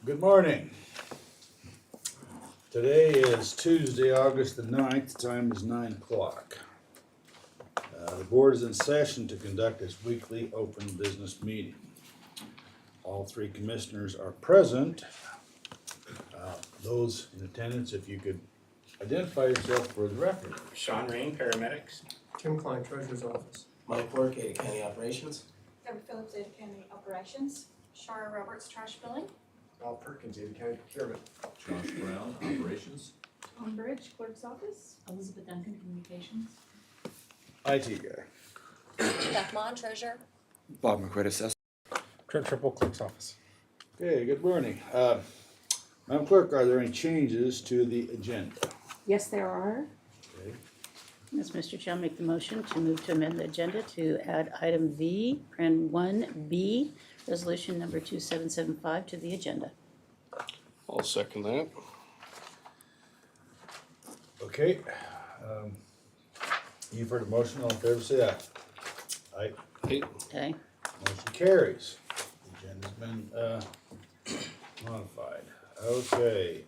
Good morning. Today is Tuesday, August the 9th. Time is 9 o'clock. The board is in session to conduct its weekly open business meeting. All three commissioners are present. Those in attendance, if you could identify yourself for the record. Sean Rain, paramedics. Tim Klein, Treasurer's Office. Mike Work, Ada County Operations. Deborah Phillips, Ada County Operations. Shara Roberts, Trash Billing. Al Perkins, Ada County Procurement. Josh Brown, Operations. Tom Bridge, Clerk's Office. Elizabeth Duncan, Communications. IT guy. Beth Mon, Treasurer. Bob McQuaid, assessor. Trent Triple, Clerk's Office. Okay, good morning. Madam Clerk, are there any changes to the agenda? Yes, there are. Okay. Yes, Mr. Chair, I'll make the motion to move to amend the agenda to add item V, Pren 1B, resolution number 2775 to the agenda. I'll second that. Okay. You've heard the motion. All in favor, say aye. Aye. Hey, Okay, Motion carries. The agenda's been modified. Okay.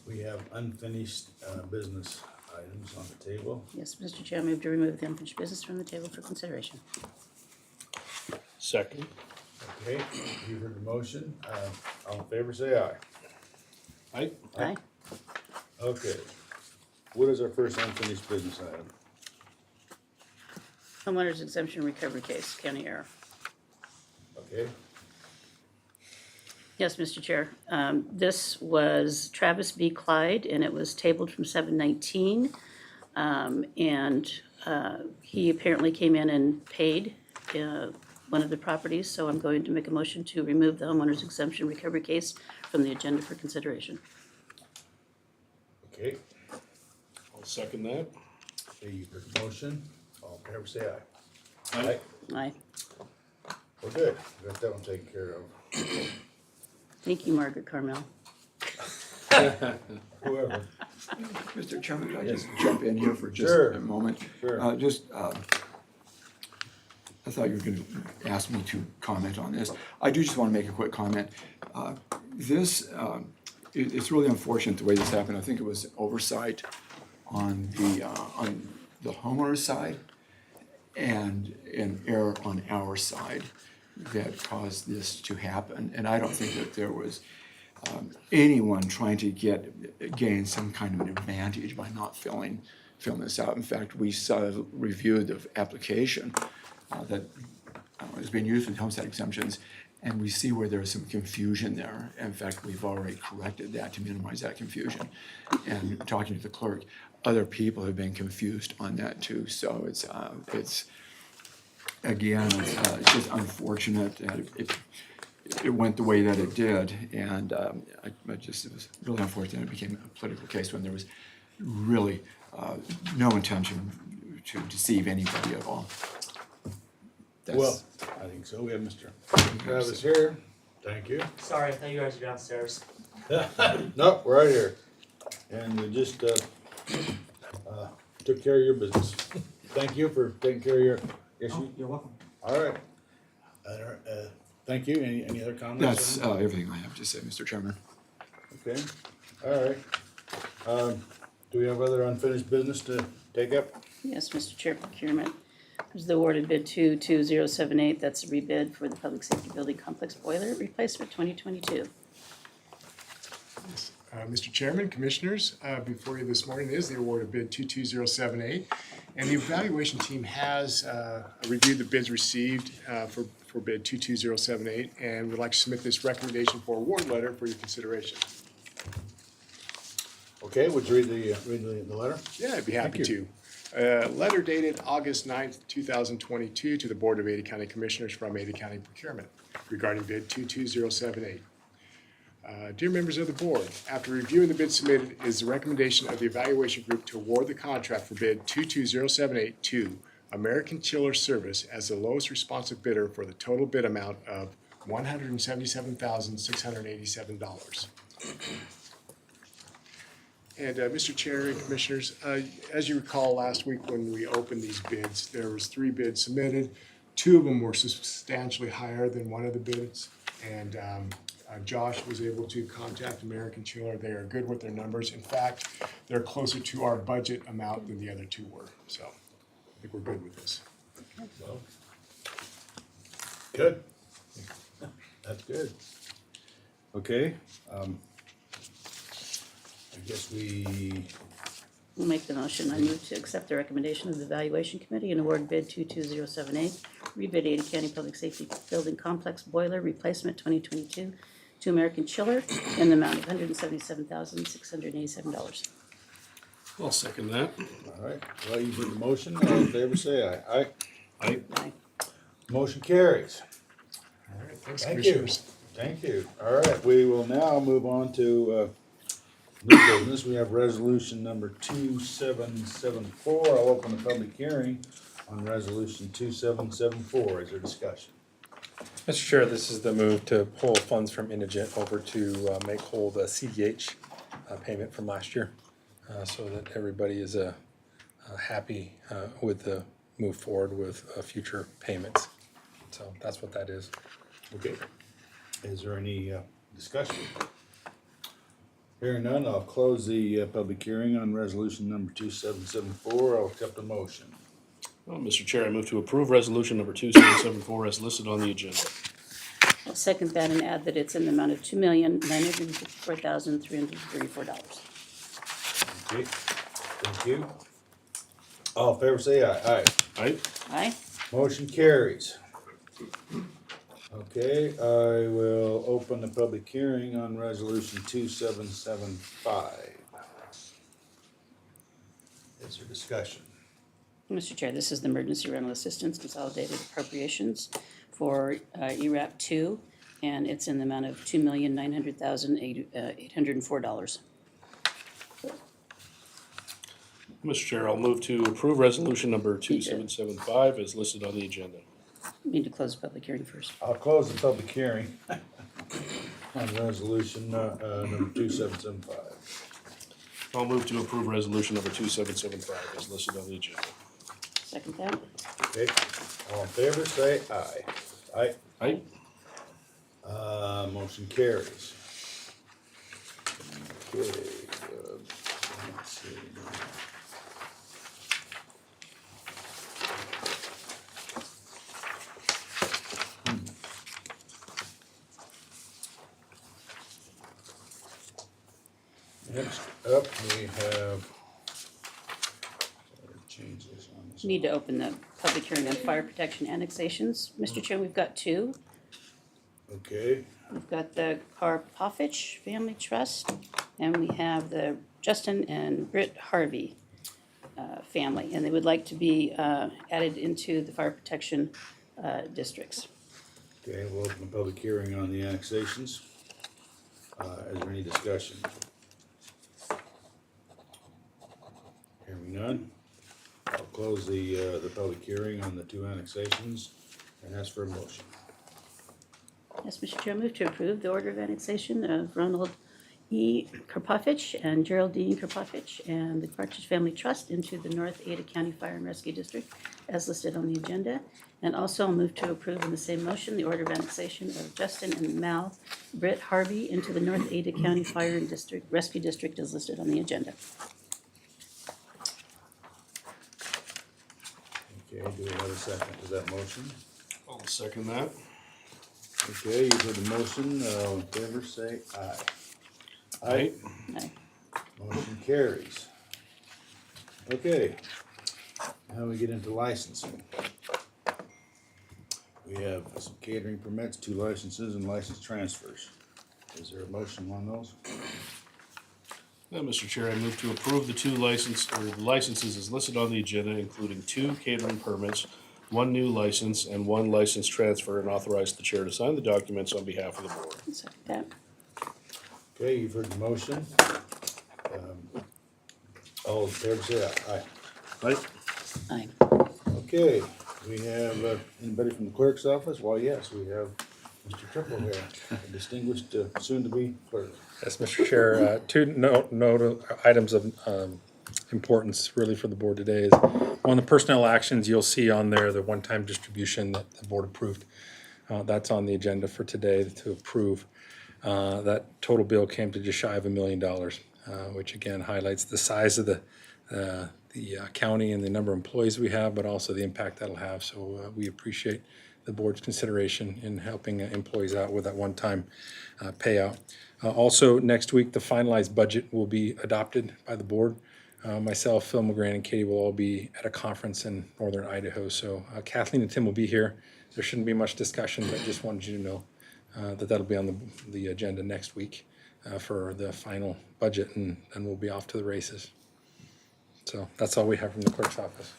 We have unfinished business items on the table. yes, Mr. Chair, I move to remove the unfinished business from the table for consideration. second. Okay, you've heard the motion. All in favor, say aye. Aye. Aye. Okay. What is our first unfinished business item? Homeowner's exemption recovery case, county error. Okay. Yes, Mr. Chair. This was Travis B. Clyde, and it was tabled from 7/19. He apparently came in and paid one of the properties, so I'm going to make a motion to remove the homeowner's exemption recovery case from the agenda for consideration. Okay. I'll second that. Okay, you've heard the motion. All in favor, say aye. Aye. Aye. We're good. We got that one taken care of. Thank you, Margaret Carmel. Whoever. Mr. Chairman, could I just jump in here for just Sure. a moment? Sure. I thought you were going to ask me to comment on this. I do just want to make a quick comment. It's really unfortunate the way this happened. I think it was oversight on the homeowner's side and an error on our side that caused this to happen. And I don't think that there was anyone trying to gain some kind of an advantage by not filling this out. In fact, we reviewed the application that is being used with homestead exemptions, and we see where there's some confusion there. In fact, we've already corrected that to minimize that confusion. And talking to the clerk, other people have been confused on that too. So it's just unfortunate that it went the way that it did, and it was really unfortunate it became a political case when there was really no intention to deceive anybody at all. Well, I think so. We have Mr. Travis here. Thank you. Sorry, I thought you guys were downstairs. Nope, we're right here. And we just took care of your business. Thank you for taking care of your issue. You're welcome. All right. Thank you. Any other comments? That's everything I have to say, Mr. Chairman. Okay. All right. Do we have other unfinished business to take up? Yes, Mr. Chair, procurement. There's the awarded bid 22078. That's a rebid for the Public Safety Building Complex Boiler Replacement 2022. Mr. Chairman, Commissioners, before you this morning is the award of bid 22078. And the evaluation team has reviewed the bids received for bid 22078 and would like to submit this recommendation for award letter for your consideration. Okay, would you read the letter? Yeah, I'd be happy to. Letter dated August 9th, 2022 to the Board of Ada County Commissioners from Ada County Procurement regarding bid 22078. Dear members of the board, after reviewing the bid submitted, it is the recommendation of the evaluation group to award the contract for bid 22078 to American Chiller Service as the lowest responsive bidder for the total bid amount of $177,687. And Mr. Chair and Commissioners, as you recall last week when we opened these bids, there was 3 bids submitted. Two of them were substantially higher than one of the bids, and Josh was able to contact American Chiller. They are good with their numbers. In fact, they're closer to our budget amount than the other two were, so I think we're good with this. Good. That's good. Okay, I guess we, We'll make the motion. I move to accept the recommendation of the Evaluation Committee and award bid 22078, rebid Ada County Public Safety Building Complex Boiler Replacement 2022 to American Chiller in the amount of $177,687. I'll second that. all right, well, you've heard the motion, all in favor say aye. Aye. Aye. Aye. Motion carries. All right, thanks, Thank you. Commissioners. Thank you. All right, we will now move on to new business. We have resolution number 2774. I'll open the public hearing on resolution 2774. Is there discussion? Mr. Chair, this is the move to pull funds from indigent over to make whole the CDH payment from last year, so that everybody is happy with the move forward with future payments. So that's what that is. Okay. Is there any discussion? Hearing none, I'll close the public hearing on resolution number 2774. I'll accept a motion. Well, Mr. Chair, I move to approve resolution number 2774 as listed on the agenda. I'll second that and add that it's in the amount of $2,954,334. Okay, thank you. All in favor say aye. Aye. Aye. Aye. Motion carries. Okay, I will open the public hearing on resolution 2775. Is there discussion? Mr. Chair, this is the Emergency Rental Assistance Consolidated Appropriations for ERAP 2, and it's in the amount of $2,900,804. Mr. Chair, I'll move to approve resolution number 2775 as listed on the agenda. Need to close the public hearing first. I'll close the public hearing on resolution number 2775. I'll move to approve resolution number 2775 as listed on the agenda. Second that. Okay, all in favor say aye. Aye. Aye. Motion carries. Okay, let's see. Next up, we have changes on this. Need to open the public hearing on fire protection annexations. Mr. Chair, we've got two. Okay, We've got the Karpofich Family Trust, and we have the Justin and Britt Harvey family, and they would like to be added into the fire protection districts. okay, we'll open the public hearing on the annexations. Is there any discussion? Hearing none, I'll close the public hearing on the two annexations and ask for a motion. Yes, Mr. Chair, I move to approve the order of annexation of Ronald E. Karpofich and Geraldine Karpofich and the Partridge Family Trust into the North Ada County Fire and Rescue District as listed on the agenda. And also I'll move to approve in the same motion the order of annexation of Justin and Mal Britt Harvey into the North Ada County Fire and Rescue District as listed on the agenda. Okay, do we have a second to that motion? I'll second that. Okay, you've heard the motion, all in favor say aye. Aye. Aye. Motion carries. Okay, now we get into licensing. We have some catering permits, 2 licenses, and license transfers. Is there a motion on those? Mr. Chair, I move to approve the licenses as listed on the agenda, including 2 catering permits, 1 new license, and 1 license transfer, and authorize the chair to sign the documents on behalf of the board. Second that. Okay, you've heard the motion. All in favor say aye. Aye. Aye. Okay, we have, anybody from the clerk's office? Well, yes, we have Mr. Triple here, a distinguished, soon-to-be clerk. Yes, Mr. Chair, 2 items of importance really for the board today is on the personnel actions, you'll see on there the one-time distribution that the board approved. That's on the agenda for today to approve. That total bill came to just shy of $1 million, which again highlights the size of the county and the number of employees we have, but also the impact that'll have. So we appreciate the board's consideration in helping employees out with that one-time payout. Also, next week, the finalized budget will be adopted by the board. Myself, Phil McGran, and Katie will all be at a conference in northern Idaho. So Kathleen and Tim will be here. There shouldn't be much discussion, but just wanted you to know that that'll be on the agenda next week for the final budget, and then we'll be off to the races. So that's all we have from the clerk's office.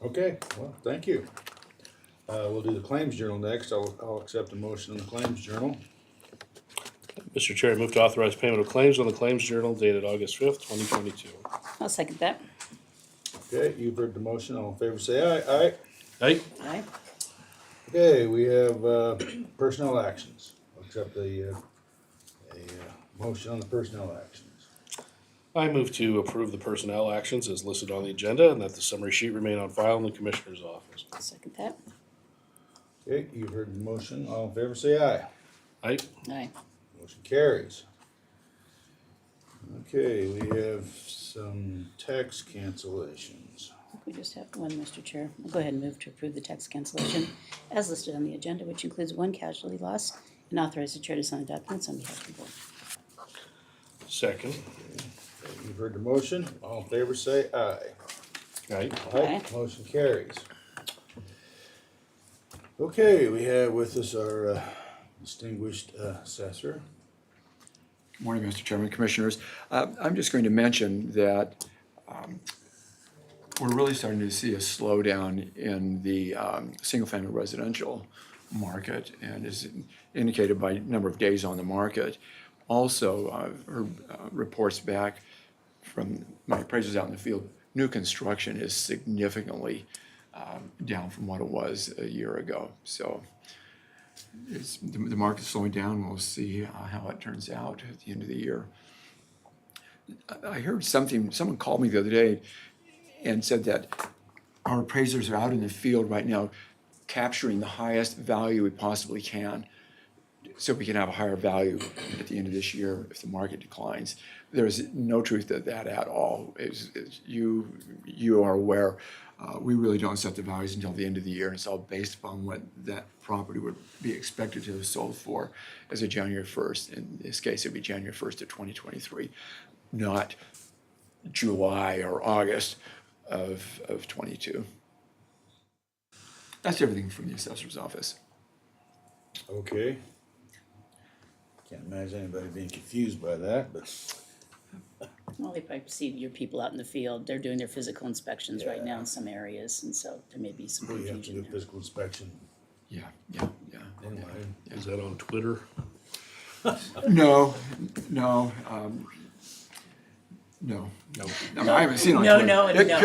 Okay, well, thank you. We'll do the claims journal next. I'll accept a motion on the claims journal. Mr. Chair, I move to authorize payment of claims on the Claims Journal dated August 5th, 2022. I'll second that. Okay, you've heard the motion. All in favor, say aye. Aye. Aye. Aye. Okay, we have personnel actions. I'll accept a motion on the personnel actions. I move to approve the personnel actions as listed on the agenda and that the summary sheet remain on file in the Commissioner's office. I'll second that. Okay, you've heard the motion. All in favor, say aye. Aye. Aye. Motion carries. Okay, we have some tax cancellations. We just have one, Mr. Chair. I'll go ahead and move to approve the tax cancellation as listed on the agenda, which includes one casualty loss, and authorize the chair to sign documents on behalf of the board. Second. You've heard the motion. All in favor, say aye. Aye. Aye. Motion carries. Okay, we have with us our distinguished assessor. Good morning, Mr. Chairman, Commissioners. I'm just going to mention that we're really starting to see a slowdown in the single-family residential market, and is indicated by number of days on the market. Also, I've heard reports back from my appraisers out in the field, new construction is significantly down from what it was a year ago. So the market's slowing down. We'll see how it turns out at the end of the year. I heard someone called me the other day and said that our appraisers are out in the field right now capturing the highest value we possibly can so we can have a higher value at the end of this year if the market declines. There's no truth to that at all. You are aware, we really don't set the values until the end of the year. It's all based upon what that property would be expected to have sold for as of January 1st. In this case, it'd be January 1st of 2023, not July or August of 22. That's everything from the assessor's office. Okay. Can't imagine anybody being confused by that, but Well, they probably see your people out in the field. They're doing their physical inspections right now Yeah. in some areas, and so there may be some we have to do confusion there. physical inspection Yeah. anyway. Is that on Twitter? No. No. I haven't seen it on No, Twitter. no, and It no.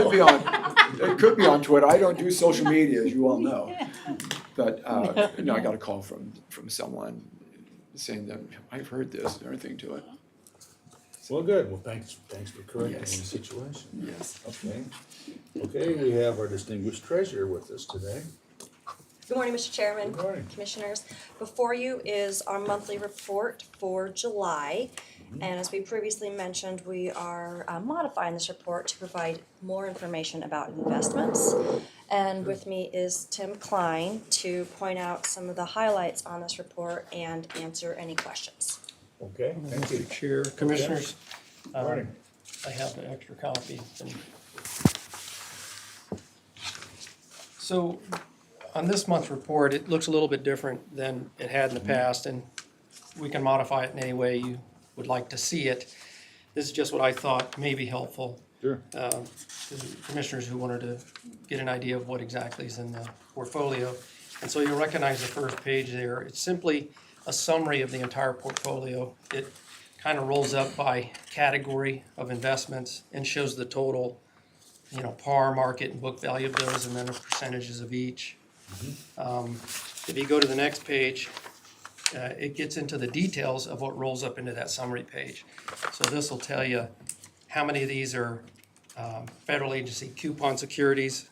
could be on Twitter. I don't do social media, as you all know. But no, I got a call from someone saying that I've heard this. Is there anything to it? Well, good. Well, thanks for correcting Yes. the situation. Yes. Okay, we have our distinguished treasurer with us today. Good morning, Mr. Chairman. Good morning. Commissioners. Before you is our monthly report for July. And as we previously mentioned, we are modifying this report to provide more information about investments. And with me is Tim Klein to point out some of the highlights on this report and answer any questions. Okay, thank you. Chair, Commissioners, Morning. I have an extra copy. So on this month's report, it looks a little bit different than it had in the past, and we can modify it in any way you would like to see it. This is just what I thought may be helpful Sure. to the commissioners who wanted to get an idea of what exactly is in the portfolio. And so you'll recognize the first page there. It's simply a summary of the entire portfolio. It kind of rolls up by category of investments and shows the total, par, market, and book value of those, and then the percentages of each. If you go to the next page, it gets into the details of what rolls up into that summary page. So this will tell you how many of these are federal agency coupon securities,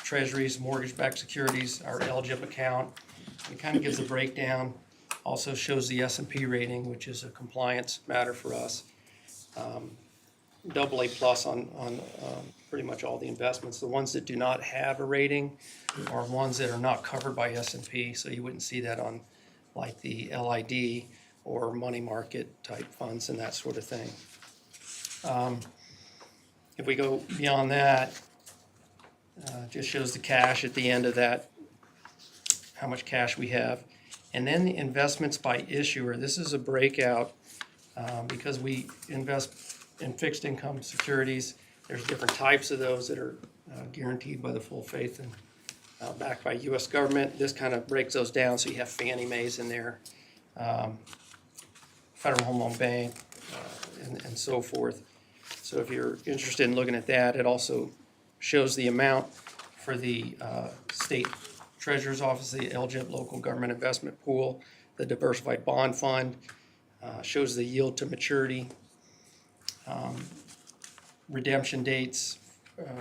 treasuries, mortgage-backed securities, our LGIP account. It kind of gives a breakdown, also shows the S&P rating, which is a compliance matter for us. AA plus on pretty much all the investments. The ones that do not have a rating are ones that are not covered by S&P, so you wouldn't see that on like the LID or money market type funds and that sort of thing. If we go beyond that, just shows the cash at the end of that, how much cash we have. And then the investments by issuer. This is a breakout because we invest in fixed income securities. There's different types of those that are guaranteed by the full faith and backed by U.S. government. This kind of breaks those down, so you have Fannie Mae's in there, Federal Home Loan Bank, and so forth. So if you're interested in looking at that, it also shows the amount for the state treasurer's office, the LGIP, local government investment pool, the diversified bond fund, shows the yield to maturity, redemption dates,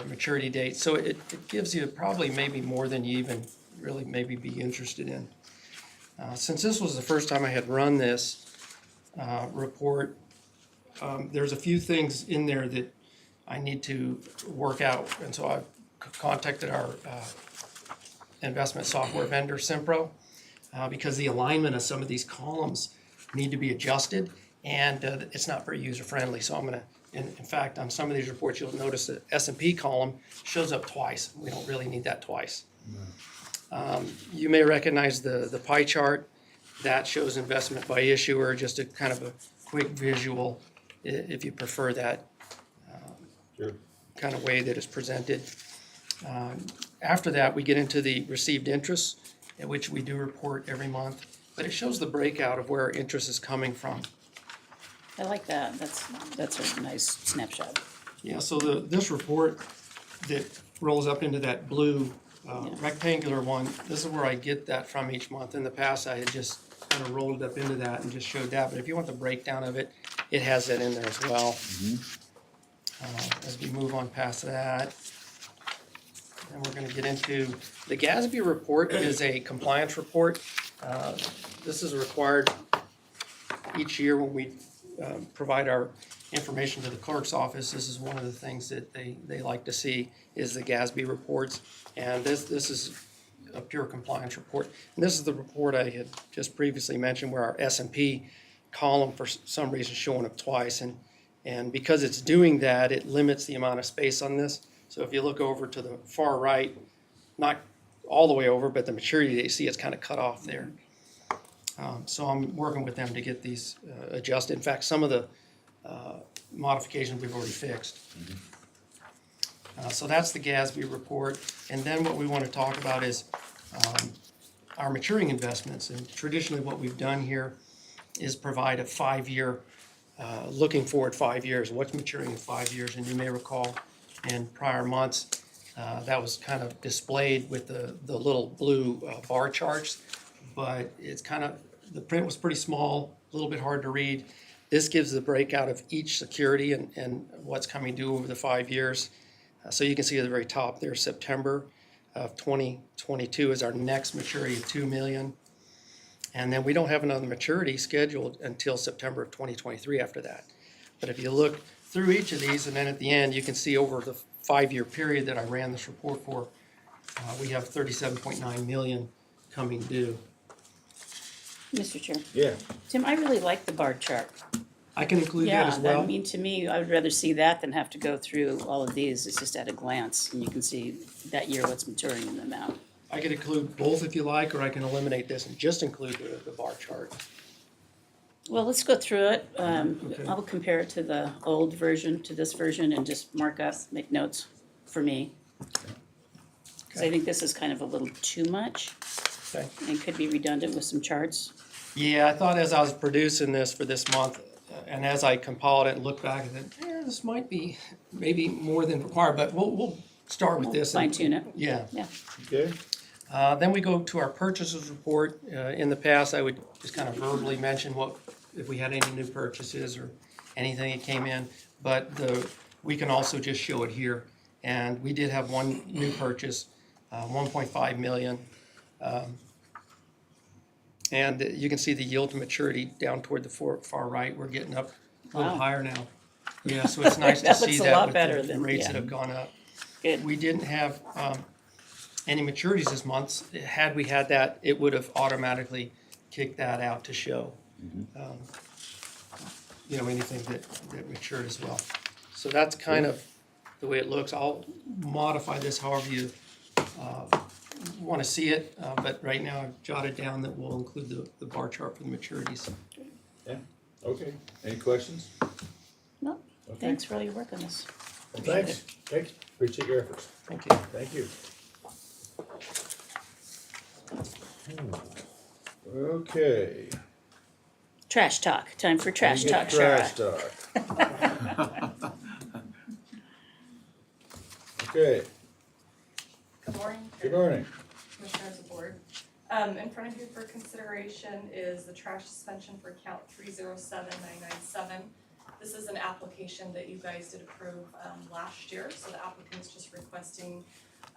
maturity dates. So it gives you probably maybe more than you even really maybe be interested in. Since this was the first time I had run this report, there's a few things in there that I need to work out. And so I've contacted our investment software vendor, Simpro, because the alignment of some of these columns need to be adjusted, and it's not very user-friendly. So I'm going to, in fact, on some of these reports, you'll notice the S&P column shows up twice. We don't really need that twice. You may recognize the pie chart. That shows investment by issuer, just a kind of a quick visual if you prefer that kind of way that it's presented. After that, we get into the received interest, at which we do report every month, but it shows the breakout of where our interest is coming from. I like that. That's a nice snapshot. Yeah, so this report that rolls up into that blue rectangular one, this is where I get that from each month. In the past, I had just kind of rolled it up into that and just showed that, but if you want the breakdown of it, it has that in there as well. As we move on past that, and we're going to get into the Gasby report is a compliance report. This is required each year when we provide our information to the clerk's office. This is one of the things that they like to see is the Gasby reports, and this is a pure compliance report. And this is the report I had just previously mentioned where our S&P column for some reason is showing up twice, and because it's doing that, it limits the amount of space on this. So if you look over to the far right, not all the way over, but the maturity date, you see it's kind of cut off there. So I'm working with them to get these adjusted. In fact, some of the modifications we've already fixed. So that's the Gasby report. And then what we want to talk about is our maturing investments. And traditionally what we've done here is provide a 5-year, looking forward 5 years, what's maturing in 5 years. And you may recall in prior months, that was kind of displayed with the little blue bar charts, but it's kind of, the print was pretty small, a little bit hard to read. This gives the breakout of each security and what's coming due over the 5 years. So you can see at the very top there, September of 2022 is our next maturity of $2 million. And then we don't have another maturity scheduled until September of 2023 after that. But if you look through each of these, and then at the end, you can see over the 5-year period that I ran this report for, we have $37.9 million coming due. Mr. Chair. Yeah. Tim, I really like the bar chart. I can include that as well. I mean, to me, I would rather see that than have to go through all of these. It's just at a glance, and you can see that year what's maturing in the amount. I can include both if you like, or I can eliminate this and just include the bar chart. Well, let's go through it. Okay. I'll compare it to the old version, to this version, and just mark up, make notes for me. Because I think this is kind of a little too much Okay. and could be redundant with some charts. Yeah, I thought as I was producing this for this month, and as I compiled it and looked back, I thought, this might be maybe more than required, but we'll start with this. Fine tune it. Yeah. Yeah. Okay. Then we go to our purchases report. In the past, I would just kind of verbally mention if we had any new purchases or anything that came in. But the we can also just show it here. And we did have one new purchase, 1.5 million. And you can see the yield to maturity down toward the far right. We're getting up a little Wow. higher now. Yeah, so it's nice to That see looks a that lot with better the than- rates yeah. that have gone up. Good. We didn't have any maturities this month. Had we had that, it would have automatically kicked that out to show, anything that matured as well. So that's kind of the way it looks. I'll modify this however you want to see it, but right now I've jotted down that we'll include the bar chart for the maturities. Yeah, okay. Any questions? No, Okay. thanks for all your work on this. Well, thanks. Thanks. Appreciate your efforts. Thank you. Thank you. Okay. Trash talk, time for trash We get talk, Shara. Trash talk. Okay, Good morning. good morning. Commissioners of Board. In front of you for consideration is the trash suspension for account 307997. This is an application that you guys did approve last year, so the applicant's just requesting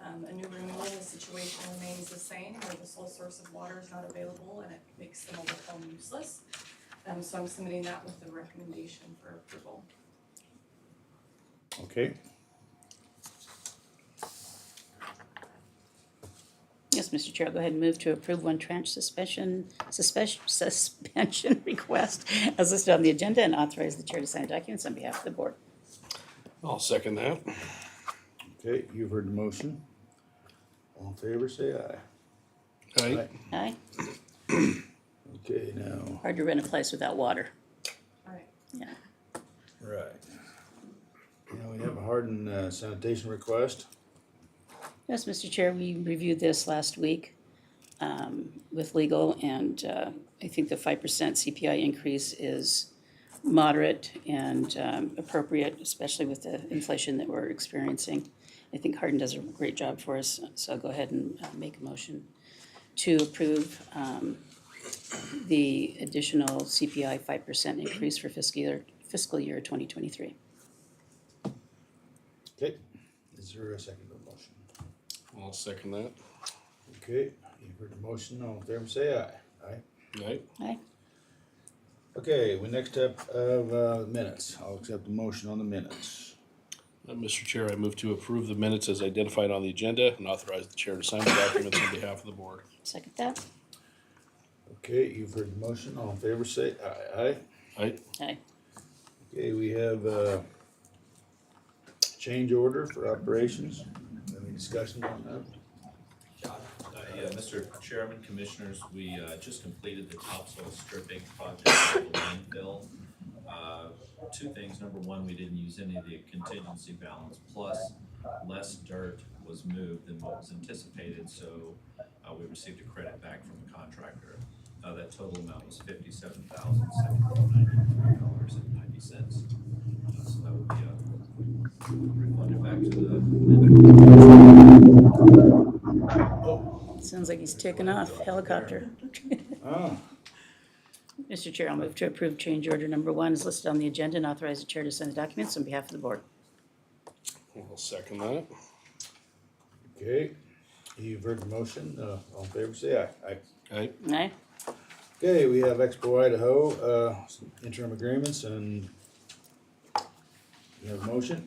a new renewal. The situation remains the same, where the sole source of water is not available and it makes the mobile home useless. So I'm submitting that with the recommendation for approval. Okay, Yes, Mr. Chair, I'll go ahead and move to approve one tranche suspension request as listed on the agenda and authorize the chair to sign documents on behalf of the board. I'll second that. okay, you've heard the motion. All in favor, say aye. Aye. Aye. Okay, now, Hard to rent a place without water. All right. Yeah. right. Now we have a hardened sanitation request. Yes, Mr. Chair, we reviewed this last week with legal, and I think the 5% CPI increase is moderate and appropriate, especially with the inflation that we're experiencing. I think Hardin does a great job for us, so I'll go ahead and make a motion to approve the additional CPI 5% increase for fiscal year 2023. Okay, is there a second to the motion? I'll second that. Okay, you've heard the motion, all in favor, say aye. Aye. Aye. Aye. Okay, we next up of minutes. I'll accept the motion on the minutes. Mr. Chair, I move to approve the minutes as identified on the agenda and authorize the chair to sign the documents on behalf of the board. Second that. Okay, you've heard the motion, all in favor, say aye. Aye. Aye. Aye. Okay, we have a change order for operations. Any discussion on that? Yeah, Mr. Chairman, Commissioners, we just completed the topsoil stripping project at the landfill. Two things. Number one, we didn't use any of the contingency balance, plus less dirt was moved than what was anticipated, so we received a credit back from the contractor. That total amount was $57,793.90. So that would be refunded back to the Sounds like he's taking off, helicopter. Ah, Mr. Chair, I'll move to approve change order number 1 is listed on the agenda and authorize the chair to sign the documents on behalf of the board. I'll second that. okay, you've heard the motion, all in favor, say aye. Aye. Aye. Aye. Okay, we have Expo Idaho, some interim agreements and we have a motion.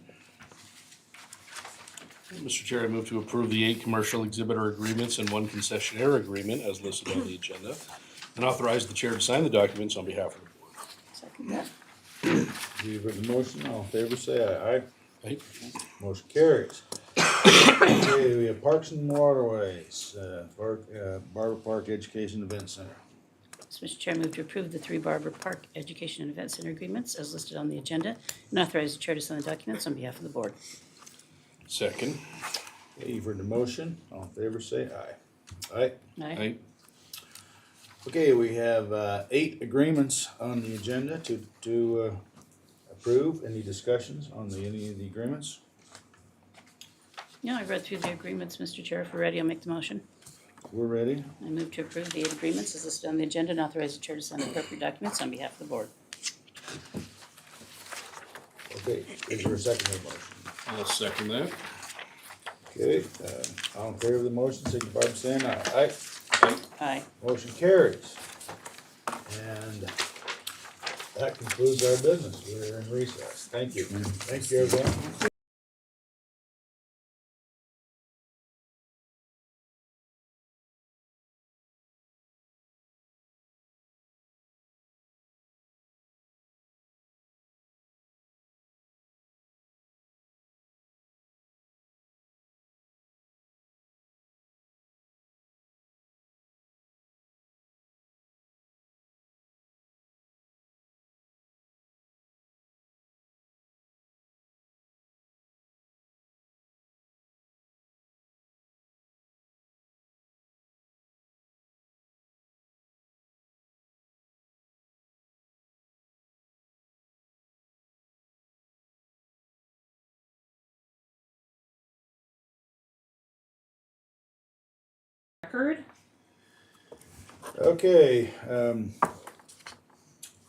Mr. Chair, I move to approve the 8 commercial exhibitor agreements and 1 concessionaire agreement as listed on the agenda and authorize the chair to sign the documents on behalf of the board. Second that. You've heard the motion, all in favor, say aye. Aye. Aye. Motion carries. Okay, we have Parks and Waterways, Barber Park Education Event Center. So, Mr. Chair, I move to approve the 3 Barber Park Education and Event Center agreements as listed on the agenda and authorize the chair to sign the documents on behalf of the board. Second. Okay, you've heard the motion, all in favor, say aye. Aye. Aye. Okay, we have 8 agreements on the agenda to approve. Any discussions on any of the agreements? Yeah, I've read through the agreements, Mr. Chair. If we're ready, I'll make the motion. We're ready. I move to approve the 8 agreements as listed on the agenda and authorize the chair to sign the appropriate documents on behalf of the board. Okay, is there a second to the motion? I'll second that. Okay, all in favor of the motion, signify by saying aye. Aye. Aye. Motion carries. And that concludes our business. We're in recess. Thank you. Thank you, everyone. Record? Okay,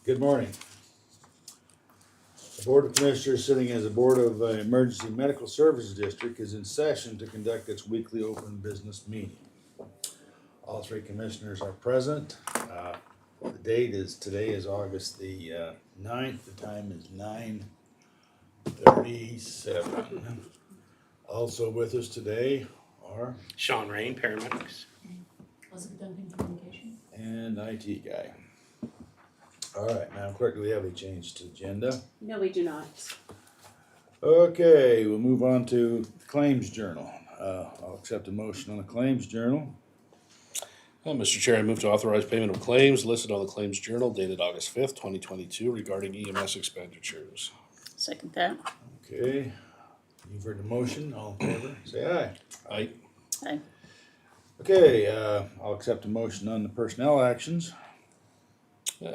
good morning. The Board of Commissioners, sitting as a Board of Emergency Medical Services District, is in session to conduct its weekly open business meeting. All three commissioners are present. The date is, today is August the 9th. The time is 9:37. Also with us today are Sean Rain, paramedics. Elizabeth Duncan, communication. and IT guy. All right, Madam Clerk, do we have any change to the agenda? No, we do not. Okay, we'll move on to the Claims Journal. I'll accept a motion on the Claims Journal. Mr. Chair, I move to authorize payment of claims listed on the Claims Journal dated August 5th, 2022 regarding EMS expenditures. Second that. Okay, you've heard the motion. All in favor, say aye. Aye. Aye. Okay, I'll accept a motion on the personnel actions.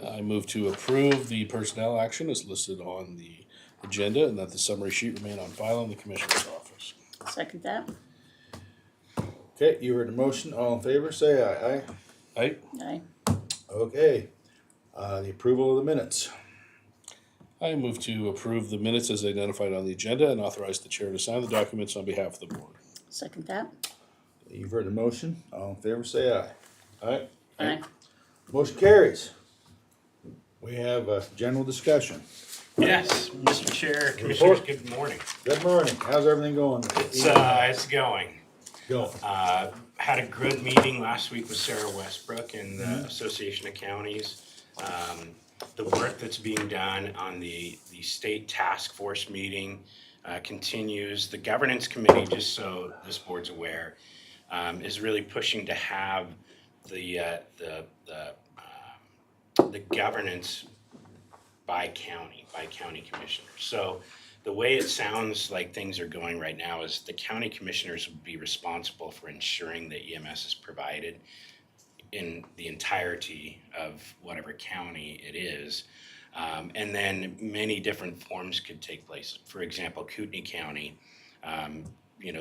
I move to approve the personnel action as listed on the agenda and that the summary sheet remain on file in the Commissioner's office. Second that. Okay, you heard the motion. All in favor, say aye. Aye. Aye. Okay, the approval of the minutes. I move to approve the minutes as identified on the agenda and authorize the chair to sign the documents on behalf of the board. Second that. You've heard the motion. All in favor, say aye. Aye. Aye. Motion carries. We have a general discussion. Yes, Mr. Chair, Commissioners, good morning. Good morning. How's everything going? It's going. Go. Had a good meeting last week with Sarah Westbrook and the Association of Counties. The work that's being done on the state task force meeting continues. The governance committee, just so this board's aware, is really pushing to have the governance by county commissioners. So the way it sounds like things are going right now is the county commissioners will be responsible for ensuring that EMS is provided in the entirety of whatever county it is. And then many different forms could take place. For example, Kootenai County,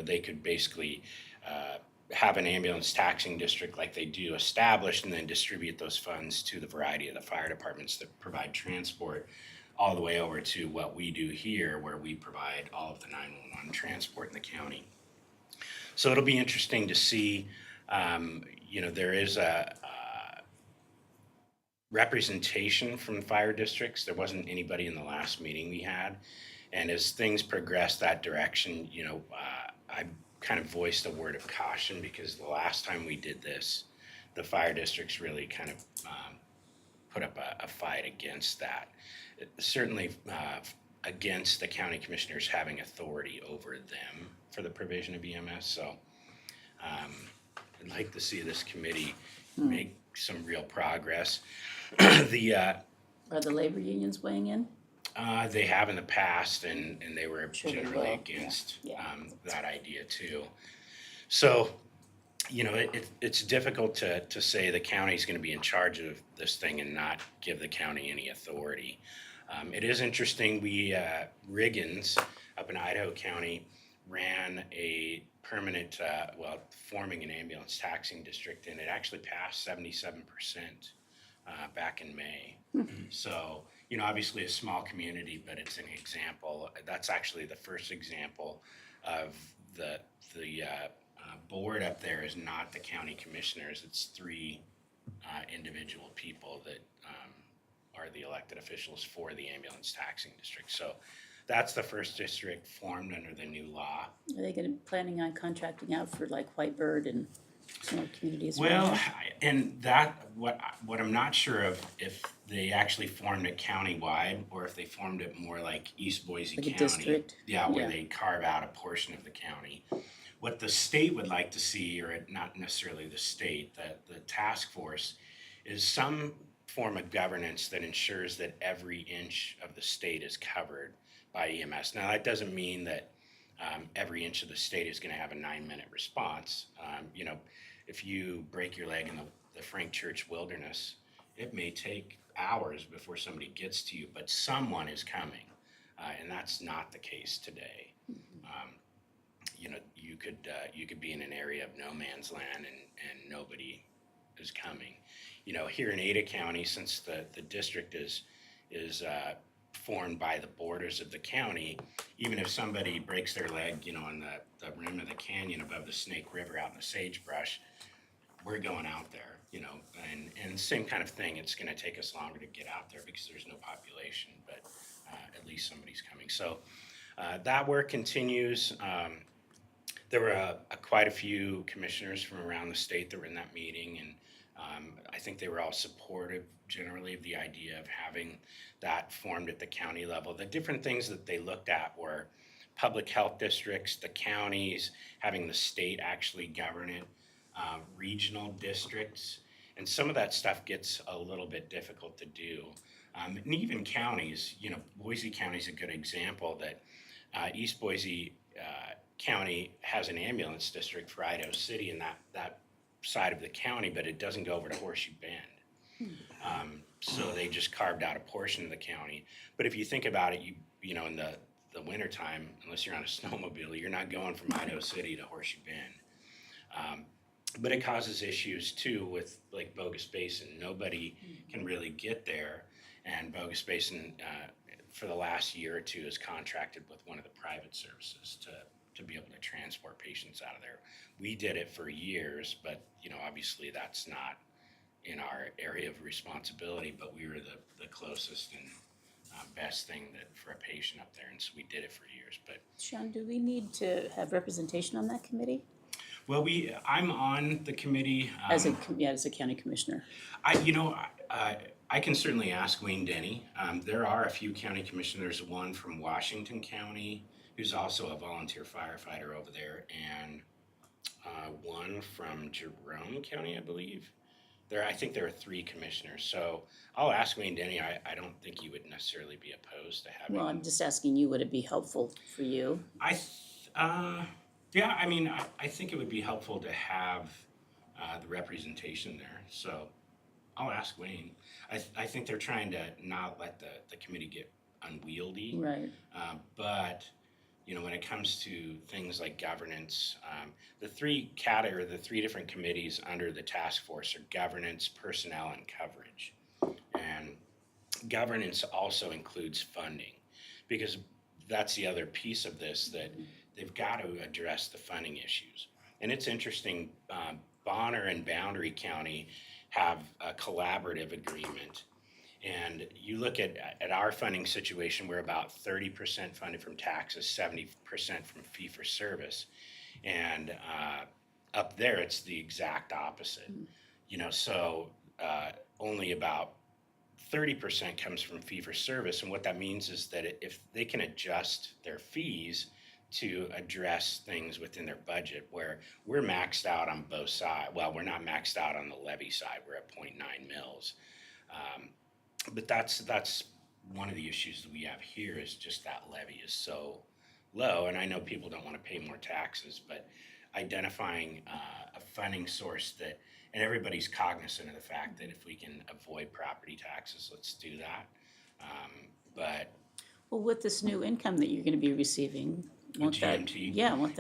they could basically have an ambulance taxing district like they do established and then distribute those funds to the variety of the fire departments that provide transport all the way over to what we do here where we provide all of the 911 transport in the county. So it'll be interesting to see, there is a representation from fire districts. There wasn't anybody in the last meeting we had. And as things progress that direction, I kind of voiced a word of caution because the last time we did this, the fire districts really kind of put up a fight against that. Certainly against the county commissioners having authority over them for the provision of EMS. So I'd like to see this committee make some real progress. Are the labor unions weighing in? They have in the past, and they were Sure they generally will. against Yeah. that idea too. So, it's difficult to say the county's going to be in charge of this thing and not give the county any authority. It is interesting. Riggins up in Idaho County ran a permanent, forming an ambulance taxing district, and it actually passed 77% back in May. So, obviously a small community, but it's an example. That's actually the first example of the board up there is not the county commissioners. It's three individual people that are the elected officials for the ambulance taxing district. So that's the first district formed under the new law. Are they planning on contracting out for like Whitebird and some other communities? Well, and what I'm not sure of if they actually formed it countywide or if they formed it more like East Boise Like a County. district? Yeah, where Yeah. they carve out a portion of the county. What the state would like to see, or not necessarily the state, the task force, is some form of governance that ensures that every inch of the state is covered by EMS. Now, that doesn't mean that every inch of the state is going to have a 9-minute response. If you break your leg in the Frank Church Wilderness, it may take hours before somebody gets to you, but someone is coming, and that's not the case today. You could be in an area of no man's land and nobody is coming. Here in Ada County, since the district is formed by the borders of the county, even if somebody breaks their leg, on the rim of the canyon above the Snake River out in the sagebrush, we're going out there, and same kind of thing. It's going to take us longer to get out there because there's no population, but at least somebody's coming. So that work continues. There were quite a few commissioners from around the state that were in that meeting, and I think they were all supportive generally of the idea of having that formed at the county level. The different things that they looked at were public health districts, the counties, having the state actually govern it, regional districts, and some of that stuff gets a little bit difficult to do. And even counties, Boise County is a good example that East Boise County has an ambulance district for Idaho City in that side of the county, but it doesn't go over to Horseshoe Bend. So they just carved out a portion of the county. But if you think about it, in the wintertime, unless you're on a snowmobile, you're not going from Idaho City to Horseshoe Bend. But it causes issues too with like Bogus Basin. Nobody can really get there, and Bogus Basin for the last year or two is contracted with one of the private services to be able to transport patients out of there. We did it for years, but obviously that's not in our area of responsibility, but we were the closest and best thing for a patient up there, and so we did it for years. But Sean, do we need to have representation on that committee? Well, I'm on the committee. As a county commissioner. I can certainly ask Wayne Denny. There are a few county commissioners, one from Washington County, who's also a volunteer firefighter over there, and one from Jerome County, I believe. I think there are 3 commissioners, so I'll ask Wayne Denny. I don't think he would necessarily be opposed to having. Well, I'm just asking you, would it be helpful for you? Yeah, I think it would be helpful to have the representation there. So I'll ask Wayne. I think they're trying to not let the committee get unwieldy. Right. But when it comes to things like governance, the 3 different committees under the task force are governance, personnel, and coverage. And governance also includes funding, because that's the other piece of this, that they've got to address the funding issues. And it's interesting, Bonner and Boundary County have a collaborative agreement. And you look at our funding situation, we're about 30% funded from taxes, 70% from fee-for-service. And up there, it's the exact opposite. So only about 30% comes from fee-for-service. And what that means is that if they can adjust their fees to address things within their budget, where we're maxed out on both sides. Well, we're not maxed out on the levy side. We're at 0.9 mils. But that's one of the issues that we have here, is just that levy is so low. And I know people don't want to pay more taxes, but identifying a funding source and everybody's cognizant of the fact that if we can avoid property taxes, let's do that. Well, with this new income that you're going to be receiving, won't that GMT.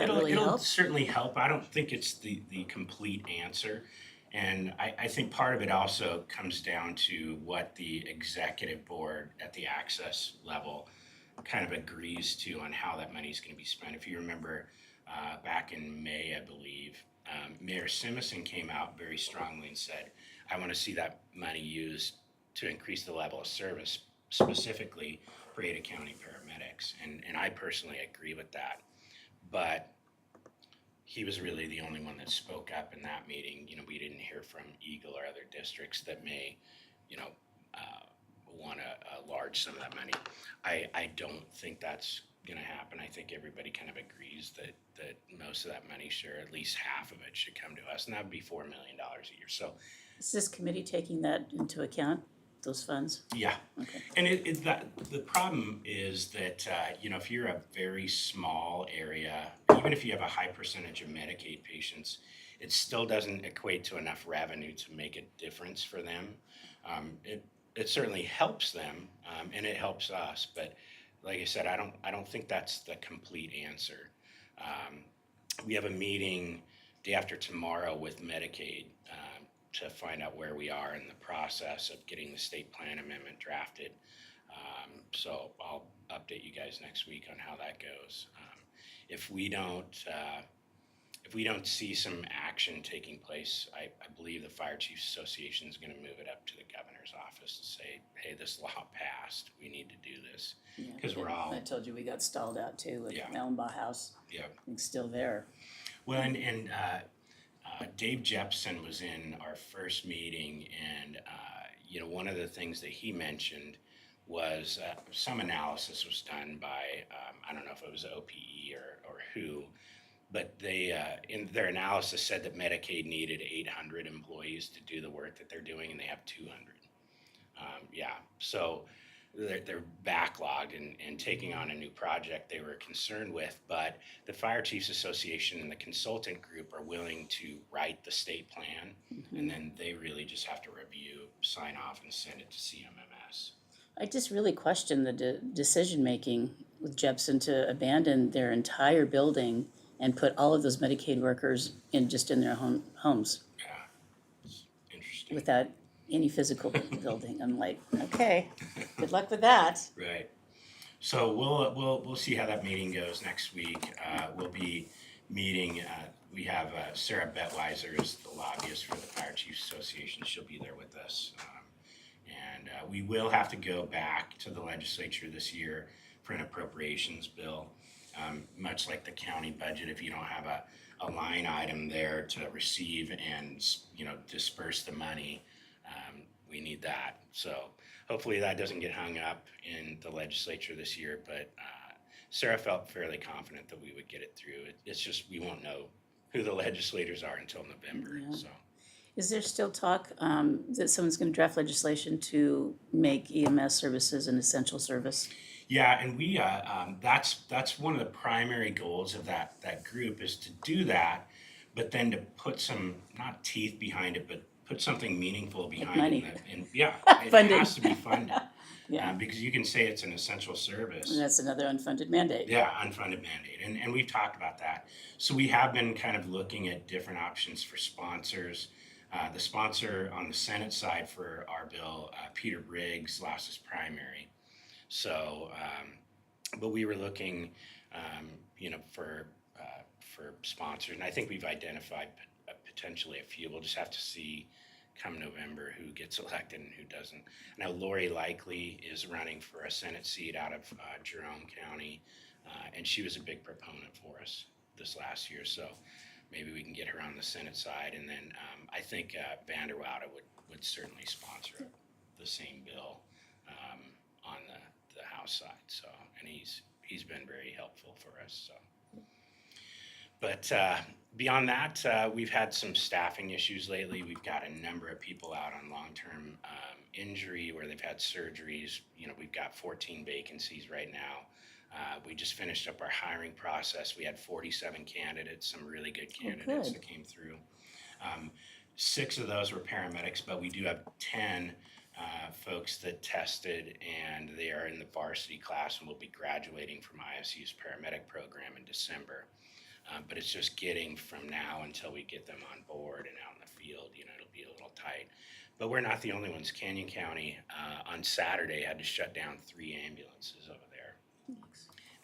really It'll help? certainly help. I don't think it's the complete answer. And I think part of it also comes down to what the executive board at the access level kind of agrees to on how that money is going to be spent. If you remember, back in May, I believe, Mayor Simison came out very strongly and said, I want to see that money used to increase the level of service, specifically for Ada County paramedics. And I personally agree with that. But he was really the only one that spoke up in that meeting. You know, we didn't hear from Eagle or other districts that may, you know, want a large sum of that money. I don't think that's gonna happen. I think everybody kind of agrees that most of that money, sure, at least half of it should come to us, and that would be $4 million a year. So, Is this committee taking that into account, those funds? yeah. Okay. And the problem is that, you know, if you're a very small area, even if you have a high percentage of Medicaid patients, it still doesn't equate to enough revenue to make a difference for them. It certainly helps them, and it helps us, but like I said, I don't think that's the complete answer. We have a meeting day after tomorrow with Medicaid to find out where we are in the process of getting the state plan amendment drafted. So I'll update you guys next week on how that goes. If we don't see some action taking place, I believe the Fire Chiefs Association is going to move it up to the governor's office to say, hey, this law passed, we need to do this. Because we're all... I told you we got stalled out too with Yeah. Mellenbaugh House. Yeah. It's still there. Well, and Dave Jepson was in our first meeting, and you know, one of the things that he mentioned was some analysis was done by I don't know if it was OPE or who, but they in their analysis said that Medicaid needed 800 employees to do the work that they're doing, and they have 200. Yeah, so they're backlogged and taking on a new project they were concerned with, but the Fire Chiefs Association and the consultant group are willing to write the state plan, and then they really just have to review, sign off, and send it to CMMS. I just really question the decision-making with Jepson to abandon their entire building and put all of those Medicaid workers in their homes Yeah, it's interesting. without any physical building. I'm like, okay, good luck with that. Right. So we'll see how that meeting goes next week. We'll be meeting. We have Sarah Bettweiser is the lobbyist for the Fire Chiefs Association. She'll be there with us, and we will have to go back to the legislature this year for an appropriations bill. Much like the county budget, if you don't have a line item there to receive and disperse the money, we need that. So hopefully that doesn't get hung up in the legislature this year, but Sarah felt fairly confident that we would get it through. It's just we won't know who the legislators are until November. Yeah. So. Is there still talk that someone's going to draft legislation to make EMS services an essential service? Yeah, and we that's one of the primary goals of that group is to do that, but then to put some not teeth behind it, but put something meaningful behind money. it. And yeah, it has to be funded. Yeah. Because you can say it's an essential service. And that's another unfunded mandate. Yeah, unfunded mandate. And we've talked about that. So we have been kind of looking at different options for sponsors. The sponsor on the Senate side for our bill, Peter Briggs, lost his primary. So, but we were looking, for sponsors. And I think we've identified potentially a few. We'll just have to see come November who gets elected and who doesn't. Now, Lori Likely is running for a Senate seat out of Jerome County, and she was a big proponent for us this last year. So maybe we can get her on the Senate side. And then I think Vanderwoude would certainly sponsor the same bill on the House side. So, and he's been very helpful for us. So. But beyond that, we've had some staffing issues lately. We've got a number of people out on long-term injury where they've had surgeries. We've got 14 vacancies right now. We just finished up our hiring process. We had 47 candidates, some really good candidates that came through. 6 of those were paramedics, but we do have 10 folks that tested, and they are in the varsity class and will be graduating from ISU's paramedic program in December. But it's just getting from now until we get them on board and out in the field, it'll tight. But we're not the only ones. Canyon County, on Saturday had to shut down 3 ambulances over there.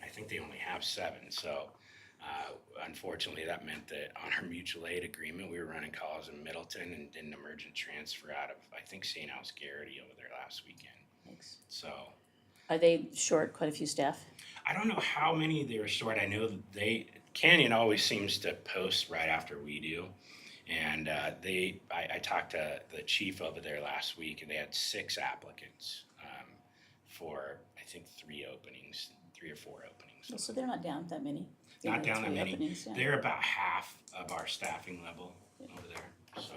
I think they only have 7, so unfortunately that meant that on our mutual aid agreement, we were running calls in Middleton and did an emergent transfer out of, I think, St. Al's Garrity over there last weekend. Thanks. So Are they short quite a few staff? I don't know how many they were short. I know that Canyon always seems to post right after we do. And I talked to the chief over there last week, and they had 6 applicants for, I think, 3 or 4 openings. So they're not down that many. They Not have down that 3 many. openings, yeah. They're about half of our staffing level over there. So,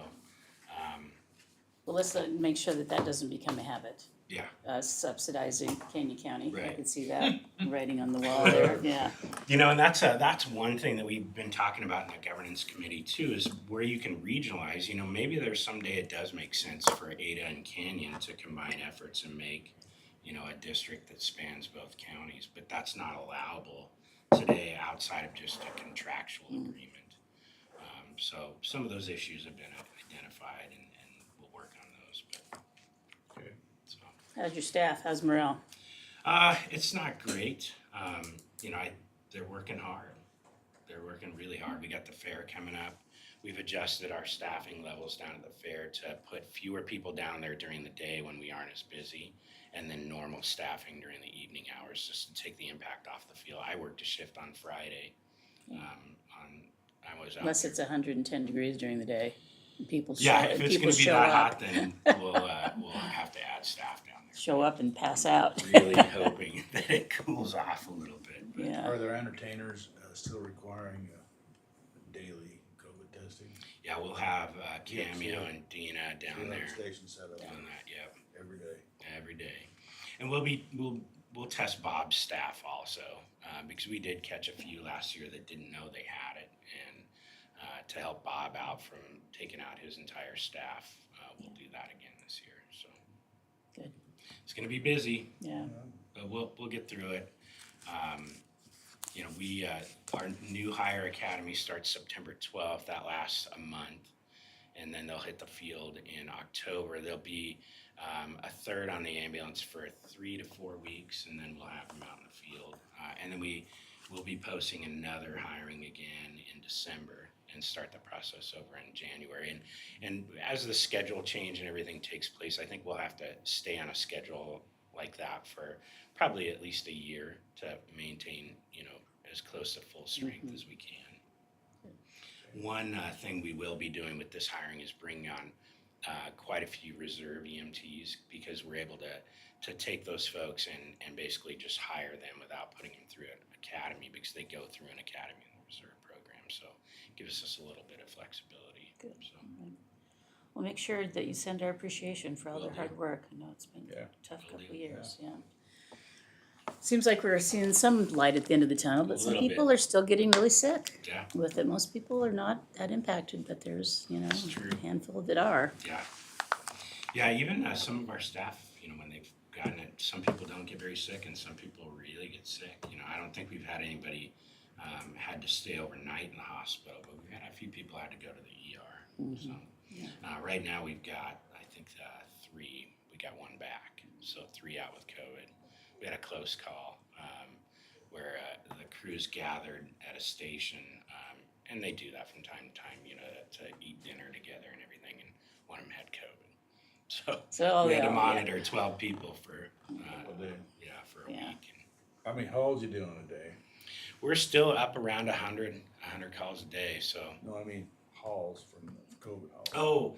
Well, let's make sure that doesn't become a habit. yeah. Subsidizing Canyon County. I Right. could see that writing on the wall there, yeah. You know, and that's one thing that we've been talking about in the governance committee too, is where you can regionalize. You know, maybe there's someday it does make sense for Ada and Canyon to combine efforts and make, you know, a district that spans both counties, but that's not allowable today outside of just a contractual agreement. So some of those issues have been identified, and we'll work on those. But, Okay. so. How's your staff? How's morale? It's not great. You know, they're working hard. They're working really hard. We got the fair coming up. We've adjusted our staffing levels down at the fair to put fewer people down there during the day when we aren't as busy, and then normal staffing during the evening hours, just to take the impact off the field. I worked a shift on Friday. I was out Unless there. it's 110 degrees during the day. People Yeah, if it's people gonna be show that up. hot, then we'll have to add staff down there. Show up and pass out. Really hoping that it cools off a little bit. But Yeah. Are there entertainers still requiring daily COVID testing? yeah, we'll have Cameo and Dina down there Station set up doing that. Yep. every day. And we'll test Bob's staff also, because we did catch a few last year that didn't know they had it, and to help Bob out from taking out his entire staff, we'll do that again this year. So Good. it's going to be busy, Yeah. but we'll get through it. You know, our new hire academy starts September 12th. That lasts a month, and then they'll hit the field in October. There'll be a third on the ambulance for 3 to 4 weeks, and then we'll have them out in the field. And then we'll be posting another hiring again in December and start the process over in January. And as the schedule change and everything takes place, I think we'll have to stay on a schedule like that for probably at least a year to maintain, you know, as close to full strength as we can. One thing we will be doing with this hiring is bringing on quite a few reserve EMTs, because we're able to take those folks and basically just hire them without putting them through an academy, because they go through an academy in the reserve program. So it gives us a little bit of flexibility. Good. So, We'll make sure that you send our appreciation for all Will their hard work. I know it's been Yeah. a tough Will couple do. of years, yeah. Seems like we're seeing some light at the end of the tunnel, but some little people bit. are still getting really sick yeah, with it. Most people are not that impacted, but there's, It's true. a handful that are. yeah. Yeah, even some of our staff, you know, when they've gotten it, some people don't get very sick and some people really get sick. You know, I don't think we've had anybody had to stay overnight in the hospital, but we've had a few people had to go to the ER. So right now we've got, I think, 3. We got 1 back, so 3 out with COVID. We had a close call where the crews gathered at a station, and they do that from time to time, you know, to eat dinner together and everything, and one of them had COVID. So we had to monitor 12 people for for a week. And How many hauls you do in a day? we're still up around 100 calls a day. So No, I mean hauls from COVID hauls. oh,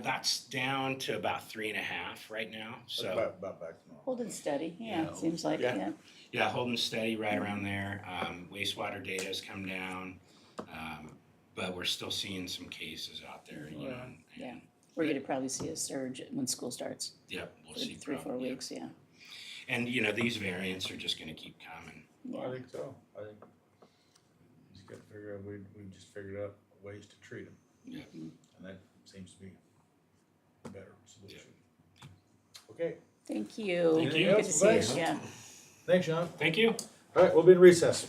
that's down to about 3.5 right now. So About back to normal. Holding steady, yeah, Yeah. it seems like, Yeah. yeah. yeah, holding steady right around there. Wastewater data has come down, but we're still seeing some cases out there. You know, and, Yeah. We're gonna probably see a surge when school starts. yep, we'll For see 3 or 4 probably, yeah. weeks, yeah. And you know, these variants are just going to keep coming. Well, I think so. I think just got to figure out. We just figured out ways to treat them, Yeah. and that seems to be a better solution. Okay. Thank you. Thank you. Good to see you, Thanks. yeah. Thanks, Sean. Thank you. All right, we'll be in recess.